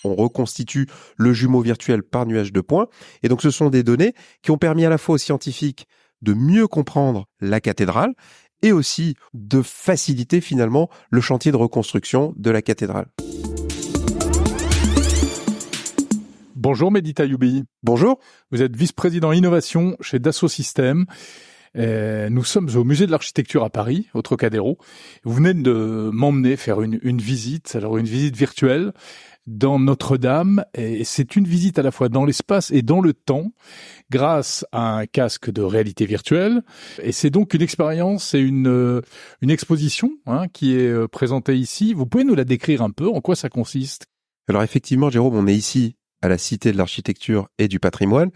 on reconstitue le jumeau virtuel par nuage de points. Et donc ce sont des données qui ont permis à la fois aux scientifiques de mieux comprendre la cathédrale et aussi de faciliter finalement le chantier de reconstruction de la cathédrale. Bonjour Mehdi Tayoubi. Bonjour. Vous êtes vice-président innovation chez Dassault Systèmes. Nous sommes au musée de l'architecture à Paris, au Trocadéro. Vous venez de m'emmener faire une visite, alors une visite virtuelle dans Notre-Dame. Et c'est une visite à la fois dans l'espace et dans le temps, grâce à un casque de réalité virtuelle. Et c'est donc une expérience et une exposition qui est présentée ici. Vous pouvez nous la décrire un peu, en quoi ça consiste? Alors effectivement, Jérôme, on est ici à la Cité de l'Architecture et du Patrimoine,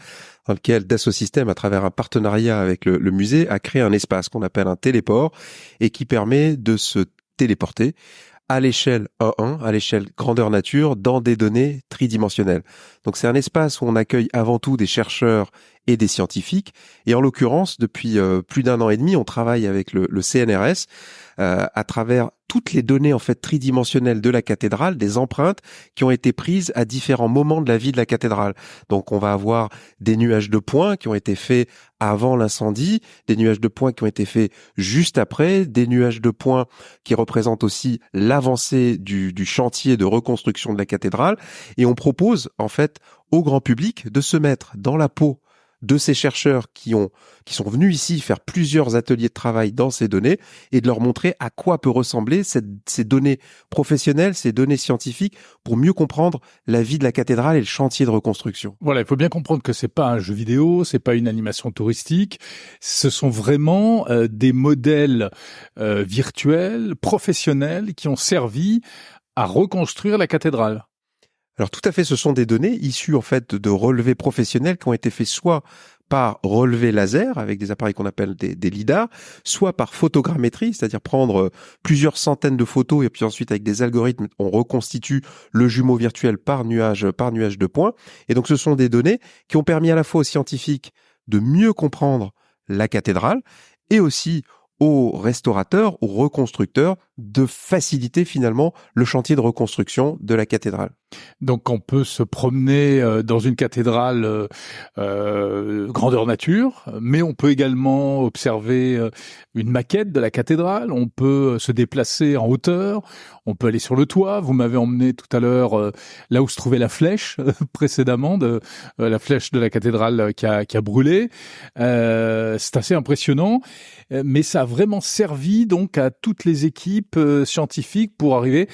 dans lequel Dassault Systèmes, à travers un partenariat avec le musée, a créé un espace qu'on appelle un téléport et qui permet de se téléporter à l'échelle 1:1, à l'échelle grandeur nature, dans des données tridimensionnelles. Donc c'est un espace où on accueille avant tout des chercheurs et des scientifiques. Et en l'occurrence, depuis plus d'1 an et demi, on travaille avec le CNRS à travers toutes les données en fait tridimensionnelles de la cathédrale, des empreintes qui ont été prises à différents moments de la vie de la cathédrale. Donc on va avoir des nuages de points qui ont été faits avant l'incendie, des nuages de points qui ont été faits juste après, des nuages de points qui représentent aussi l'avancée du chantier de reconstruction de la cathédrale. Et on propose en fait au grand public de se mettre dans la peau de ces chercheurs qui sont venus ici faire plusieurs ateliers de travail dans ces données et de leur montrer à quoi peut ressembler ces données professionnelles, ces données scientifiques pour mieux comprendre la vie de la cathédrale et le chantier de reconstruction. Voilà, il faut bien comprendre que c'est pas un jeu vidéo, c'est pas une animation touristique, ce sont vraiment des modèles virtuels, professionnels qui ont servi à reconstruire la cathédrale. Alors tout à fait, ce sont des données issues en fait de relevés professionnels qui ont été faits soit par relevé laser avec des appareils qu'on appelle des lidars, soit par photogrammétrie, c'est-à-dire prendre plusieurs centaines de photos et puis ensuite avec des algorithmes, on reconstitue le jumeau virtuel par nuage de points. Et donc ce sont des données qui ont permis à la fois aux scientifiques de mieux comprendre la cathédrale et aussi aux restaurateurs, aux reconstructeurs de faciliter finalement le chantier de reconstruction de la cathédrale. Donc on peut se promener dans une cathédrale grandeur nature, mais on peut également observer une maquette de la cathédrale, on peut se déplacer en hauteur, on peut aller sur le toit. Vous m'avez emmené tout à l'heure là où se trouvait la flèche précédemment, la flèche de la cathédrale qui a brûlé. C'est assez impressionnant, mais ça a vraiment servi donc à toutes les équipes scientifiques pour arriver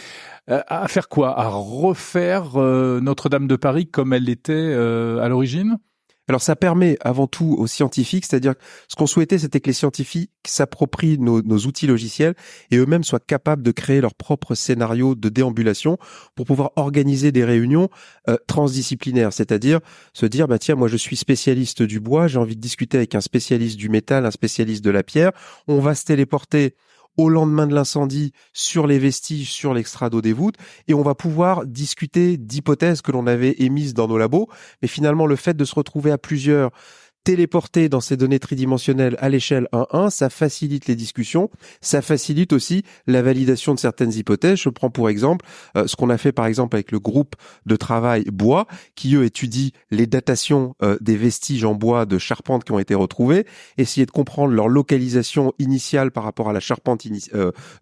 à faire quoi? À refaire Notre-Dame de Paris comme elle l'était à l'origine? Alors ça permet avant tout aux scientifiques, c'est-à-dire que ce qu'on souhaitait, c'était que les scientifiques s'approprient nos outils logiciels et eux-mêmes soient capables de créer leur propre scénario de déambulation pour pouvoir organiser des réunions transdisciplinaires, c'est-à-dire se dire tiens, moi je suis spécialiste du bois, j'ai envie de discuter avec un spécialiste du métal, un spécialiste de la pierre, on va se téléporter au lendemain de l'incendie sur les vestiges, sur l'extrado des voûtes, et on va pouvoir discuter d'hypothèses que l'on avait émises dans nos labos. Mais finalement, le fait de se retrouver à plusieurs téléportés dans ces données tridimensionnelles à l'échelle 1:1, ça facilite les discussions, ça facilite aussi la validation de certaines hypothèses. Je prends pour exemple ce qu'on a fait par exemple avec le groupe de travail bois, qui eux étudient les datations des vestiges en bois de charpentes qui ont été retrouvés, essayer de comprendre leur localisation initiale par rapport à la charpente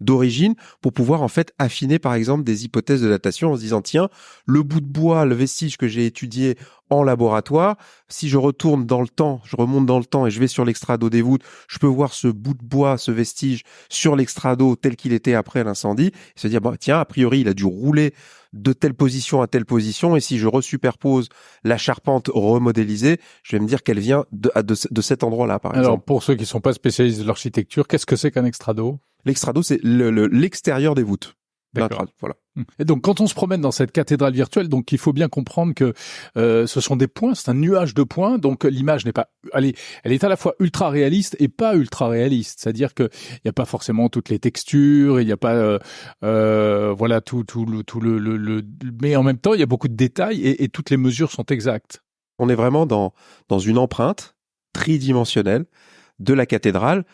d'origine, pour pouvoir en fait affiner par exemple des hypothèses de datation en se disant tiens, le bout de bois, le vestige que j'ai étudié en laboratoire, si je retourne dans le temps, je remonte dans le temps et je vais sur l'extrado des voûtes, je peux voir ce bout de bois, ce vestige sur l'extrado tel qu'il était après l'incendie, et se dire tiens, a priori il a dû rouler de telle position à telle position, et si je resuperpose la charpente remodélisée, je vais me dire qu'elle vient de cet endroit-là, par exemple. Alors pour ceux qui ne sont pas spécialistes de l'architecture, qu'est-ce que c'est qu'un extrado? L'extrado, c'est l'extérieur des voûtes. D'accord. Voilà. Et donc, quand on se promène dans cette cathédrale virtuelle, donc il faut bien comprendre que ce sont des points, c'est un nuage de points. Donc l'image n'est pas, elle est à la fois ultra réaliste et pas ultra réaliste. C'est-à-dire que il n'y a pas forcément toutes les textures, il n'y a pas, voilà, tout le, mais en même temps, il y a beaucoup de détails et toutes les mesures sont exactes. On est vraiment dans une empreinte tridimensionnelle de la cathédrale,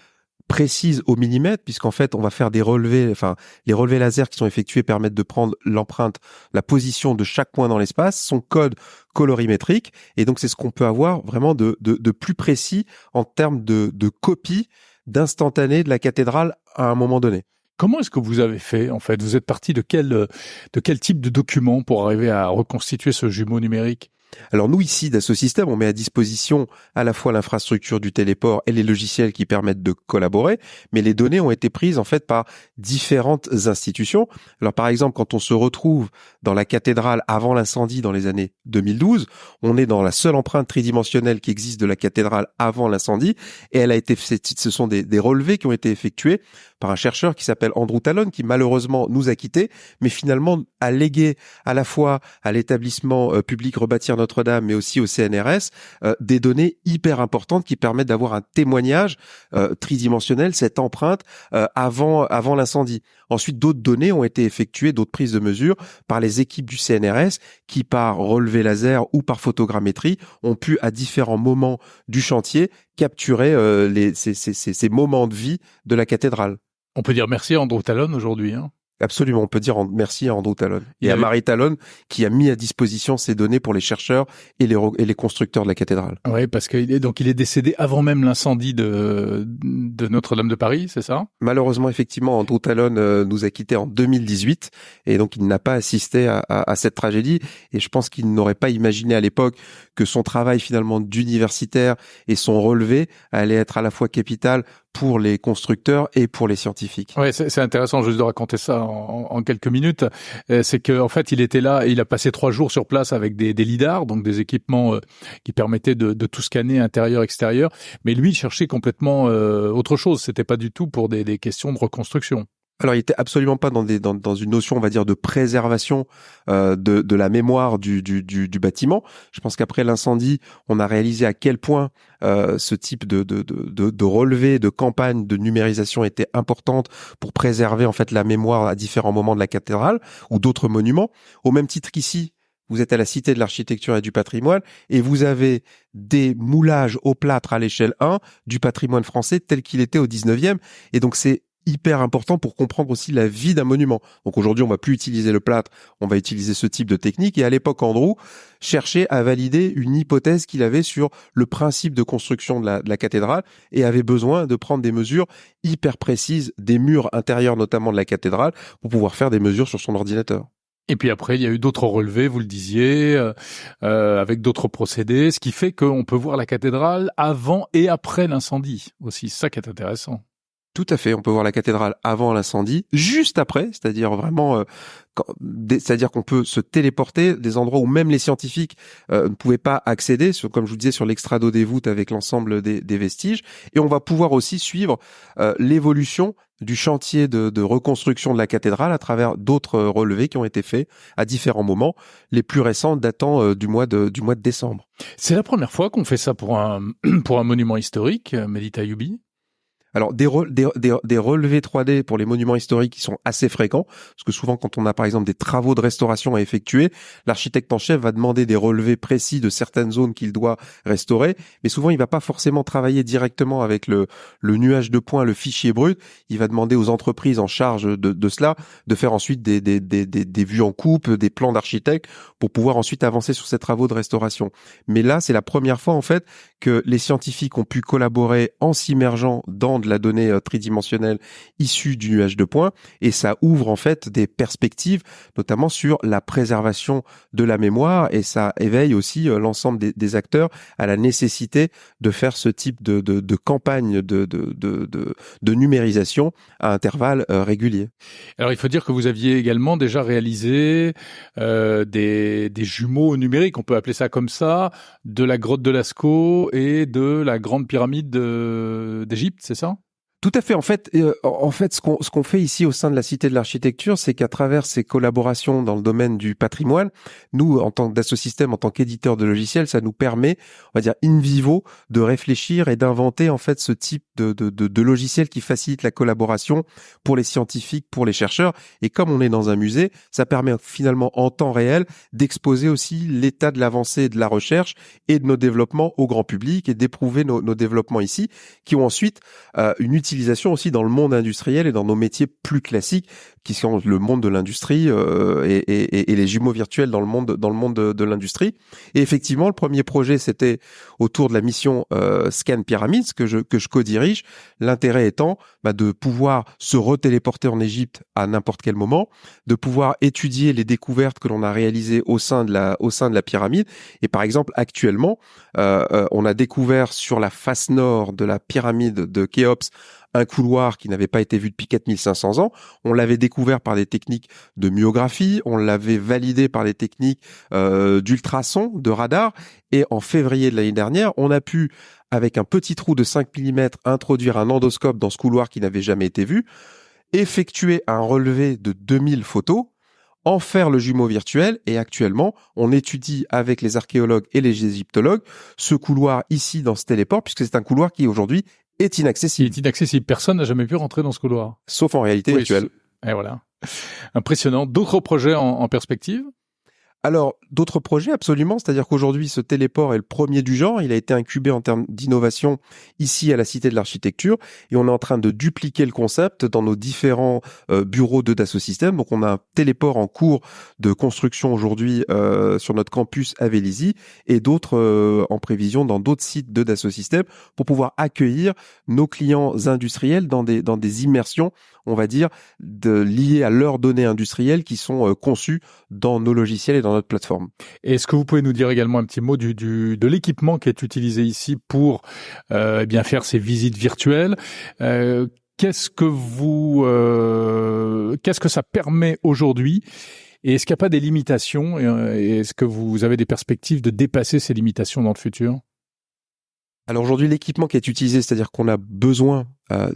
précises au millimètre, puisqu'en fait, on va faire des relevés, enfin, les relevés laser qui sont effectués permettent de prendre l'empreinte, la position de chaque point dans l'espace, son code colorimétrique, et donc c'est ce qu'on peut avoir vraiment de plus précis en termes de copie d'instantané de la cathédrale à un moment donné. Comment est-ce que vous avez fait, en fait? Vous êtes parti de quel type de document pour arriver à reconstituer ce jumeau numérique? Alors nous, ici, Dassault Systèmes, on met à disposition à la fois l'infrastructure du téléport et les logiciels qui permettent de collaborer, mais les données ont été prises en fait par différentes institutions. Alors par exemple, quand on se retrouve dans la cathédrale avant l'incendie dans les années 2012, on est dans la seule empreinte tridimensionnelle qui existe de la cathédrale avant l'incendie, et elle a été, ce sont des relevés qui ont été effectués par un chercheur qui s'appelle Andrew Talon, qui malheureusement nous a quittés, mais finalement a légué à la fois à l'établissement public Rebâtir Notre-Dame, mais aussi au CNRS, des données hyper importantes qui permettent d'avoir un témoignage tridimensionnel, cette empreinte avant l'incendie. Ensuite, d'autres données ont été effectuées, d'autres prises de mesures par les équipes du CNRS qui, par relevé laser ou par photogrammétrie, ont pu à différents moments du chantier capturer ces moments de vie de la cathédrale. On peut dire merci à Andrew Talon aujourd'hui, hein. Absolument, on peut dire merci à Andrew Talon et à Marie Talon qui a mis à disposition ces données pour les chercheurs et les constructeurs de la cathédrale. Oui, parce qu'il est décédé avant même l'incendie de Notre-Dame de Paris, c'est ça? Malheureusement, effectivement, Andrew Talon nous a quittés en 2018 et donc il n'a pas assisté à cette tragédie, et je pense qu'il n'aurait pas imaginé à l'époque que son travail finalement d'universitaire et son relevé allait être à la fois capital pour les constructeurs et pour les scientifiques. Ouais, c'est intéressant juste de raconter ça en quelques minutes. C'est que en fait, il était là et il a passé 3 jours sur place avec des lidars, donc des équipements qui permettaient de tout scanner intérieur, extérieur. Mais lui, il cherchait complètement autre chose. C'était pas du tout pour des questions de reconstruction. Alors, il était absolument pas dans une notion, on va dire, de préservation de la mémoire du bâtiment. Je pense qu'après l'incendie, on a réalisé à quel point ce type de relevé, de campagne de numérisation était importante pour préserver en fait la mémoire à différents moments de la cathédrale ou d'autres monuments. Au même titre qu'ici, vous êtes à la Cité de l'Architecture et du Patrimoine et vous avez des moulages au plâtre à l'échelle 1 du patrimoine français tel qu'il était au 19e. Et donc, c'est hyper important pour comprendre aussi la vie d'un monument. Donc aujourd'hui, on va plus utiliser le plâtre, on va utiliser ce type de technique. Et à l'époque, Andrew cherchait à valider une hypothèse qu'il avait sur le principe de construction de la cathédrale et avait besoin de prendre des mesures hyper précises des murs intérieurs, notamment de la cathédrale, pour pouvoir faire des mesures sur son ordinateur. Et puis après, il y a eu d'autres relevés, vous le disiez, avec d'autres procédés, ce qui fait qu'on peut voir la cathédrale avant et après l'incendie aussi. C'est ça qui est intéressant. Tout à fait, on peut voir la cathédrale avant l'incendie, juste après, c'est-à-dire vraiment, c'est-à-dire qu'on peut se téléporter des endroits où même les scientifiques ne pouvaient pas accéder, comme je vous disais, sur l'extrado des voûtes avec l'ensemble des vestiges, et on va pouvoir aussi suivre l'évolution du chantier de reconstruction de la cathédrale à travers d'autres relevés qui ont été faits à différents moments, les plus récents datant du mois de décembre. C'est la première fois qu'on fait ça pour un monument historique, Mehdi Taïoubi? Alors des relevés 3D pour les monuments historiques qui sont assez fréquents, parce que souvent quand on a par exemple des travaux de restauration à effectuer, l'architecte en chef va demander des relevés précis de certaines zones qu'il doit restaurer, mais souvent il va pas forcément travailler directement avec le nuage de points, le fichier brut. Il va demander aux entreprises en charge de cela de faire ensuite des vues en coupe, des plans d'architecte pour pouvoir ensuite avancer sur ces travaux de restauration. Mais là, c'est la première fois en fait que les scientifiques ont pu collaborer en s'immergeant dans de la donnée tridimensionnelle issue du nuage de points, et ça ouvre en fait des perspectives, notamment sur la préservation de la mémoire, et ça éveille aussi l'ensemble des acteurs à la nécessité de faire ce type de campagne de numérisation à intervalles réguliers. Alors il faut dire que vous aviez également déjà réalisé des jumeaux numériques, on peut appeler ça comme ça, de la grotte de Lascaux et de la grande pyramide d'Égypte, c'est ça? Tout à fait. En fait, ce qu'on fait ici au sein de la Cité de l'Architecture, c'est qu'à travers ces collaborations dans le domaine du patrimoine, nous, en tant que Dassault Systèmes, en tant qu'éditeur de logiciels, ça nous permet, on va dire, in vivo, de réfléchir et d'inventer en fait ce type de logiciel qui facilite la collaboration pour les scientifiques, pour les chercheurs. Et comme on est dans un musée, ça permet finalement en temps réel d'exposer aussi l'état de l'avancée de la recherche et de nos développements au grand public et d'éprouver nos développements ici, qui ont ensuite une utilité d'utilisation aussi dans le monde industriel et dans nos métiers plus classiques, qui sont le monde de l'industrie et les jumeaux virtuels dans le monde de l'industrie. Et effectivement, le premier projet, c'était autour de la mission Scan Pyramids que je co-dirige. L'intérêt étant de pouvoir se retéléporter en Égypte à n'importe quel moment, de pouvoir étudier les découvertes que l'on a réalisées au sein de la pyramide. Et par exemple, actuellement, on a découvert sur la face nord de la pyramide de Khéops un couloir qui n'avait pas été vu depuis 4500 ans. On l'avait découvert par des techniques de myographie, on l'avait validé par des techniques d'ultrasons, de radar. Et en février de l'année dernière, on a pu, avec un petit trou de 5 mm, introduire un endoscope dans ce couloir qui n'avait jamais été vu, effectuer un relevé de 2000 photos, en faire le jumeau virtuel, et actuellement, on étudie avec les archéologues et les égyptologues ce couloir ici dans ce téléport, puisque c'est un couloir qui aujourd'hui est inaccessible. Il est inaccessible. Personne n'a jamais pu rentrer dans ce couloir. Sauf en réalité virtuelle. Et voilà. Impressionnant. D'autres projets en perspective? Alors, d'autres projets, absolument. C'est-à-dire qu'aujourd'hui, ce téléport est le premier du genre. Il a été incubé en termes d'innovation ici à la Cité de l'Architecture. Et on est en train de dupliquer le concept dans nos différents bureaux de Dassault Systèmes. Donc, on a un téléport en cours de construction aujourd'hui sur notre campus à Vélizy et d'autres en prévision dans d'autres sites de Dassault Systèmes pour pouvoir accueillir nos clients industriels dans des immersions, on va dire, liées à leurs données industrielles qui sont conçues dans nos logiciels et dans notre plateforme. Est-ce que vous pouvez nous dire également un petit mot de l'équipement qui est utilisé ici pour bien faire ces visites virtuelles? Qu'est-ce que ça permet aujourd'hui? Et est-ce qu'il n'y a pas des limitations? Et est-ce que vous avez des perspectives de dépasser ces limitations dans le futur? Alors aujourd'hui, l'équipement qui est utilisé, c'est-à-dire qu'on a besoin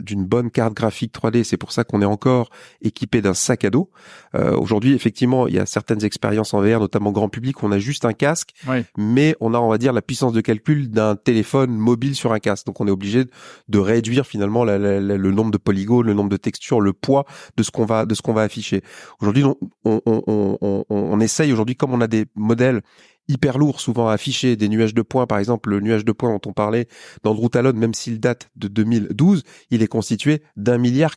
d'une bonne carte graphique 3D, c'est pour ça qu'on est encore équipé d'un sac à dos. Aujourd'hui, effectivement, il y a certaines expériences en VR, notamment grand public, où on a juste un casque, oui, mais on a, on va dire, la puissance de calcul d'un téléphone mobile sur un casque. Donc on est obligé de réduire finalement le nombre de polygones, le nombre de textures, le poids de ce qu'on va afficher. Aujourd'hui, on essaye aujourd'hui, comme on a des modèles hyper lourd, souvent affiché, des nuages de points. Par exemple, le nuage de points dont on parlait d'Andrew Talon, même s'il date de 2012, il est constitué d'1,4 milliard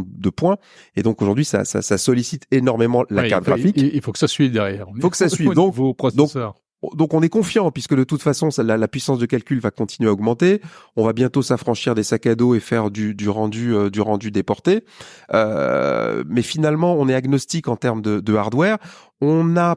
de points. Et donc aujourd'hui, ça sollicite énormément la carte graphique. Il faut que ça suive derrière. Il faut que ça suive. Donc on est confiant puisque de toute façon la puissance de calcul va continuer à augmenter. On va bientôt s'affranchir des sacs à dos et faire du rendu déporté. Mais finalement on est agnostique en termes de hardware. On a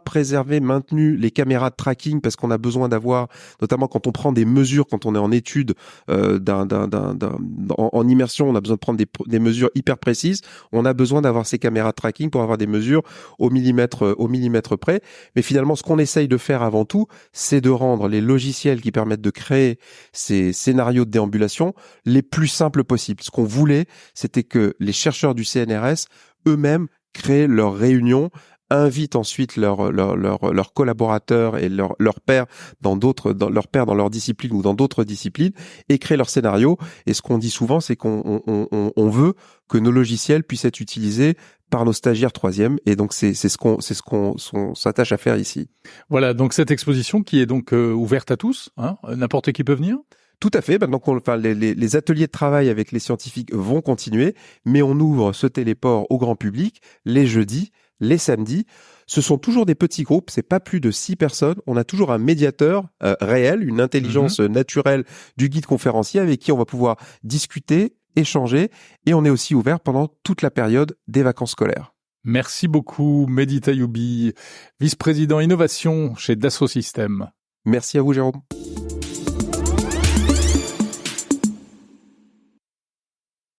maintenu les caméras de tracking parce qu'on a besoin d'avoir, notamment quand on prend des mesures, quand on est en étude en immersion, on a besoin de prendre des mesures hyper précises. On a besoin d'avoir ces caméras de tracking pour avoir des mesures au millimètre près. Mais finalement, ce qu'on essaye de faire avant tout, c'est de rendre les logiciels qui permettent de créer ces scénarios de déambulation les plus simples possibles. Ce qu'on voulait, c'était que les chercheurs du CNRS eux-mêmes créent leurs réunions, invitent ensuite leurs collaborateurs et leurs pairs dans leur discipline ou dans d'autres disciplines et créent leurs scénarios. Et ce qu'on dit souvent, c'est qu'on veut que nos logiciels puissent être utilisés par nos stagiaires troisième. Et donc, c'est ce qu'on s'attache à faire ici. Voilà. Donc, cette exposition qui est donc ouverte à tous, hein, n'importe qui peut venir? Tout à fait. Donc, les ateliers de travail avec les scientifiques vont continuer, mais on ouvre ce téléport au grand public les jeudis, les samedis. Ce sont toujours des petits groupes, c'est pas plus de 6 personnes. On a toujours un médiateur réel, une intelligence naturelle du guide conférencier avec qui on va pouvoir discuter, échanger, et on est aussi ouvert pendant toute la période des vacances scolaires. Merci beaucoup, Mehdi Taïoubi, vice-président innovation chez Dassault Systèmes. Merci à vous, Jérôme.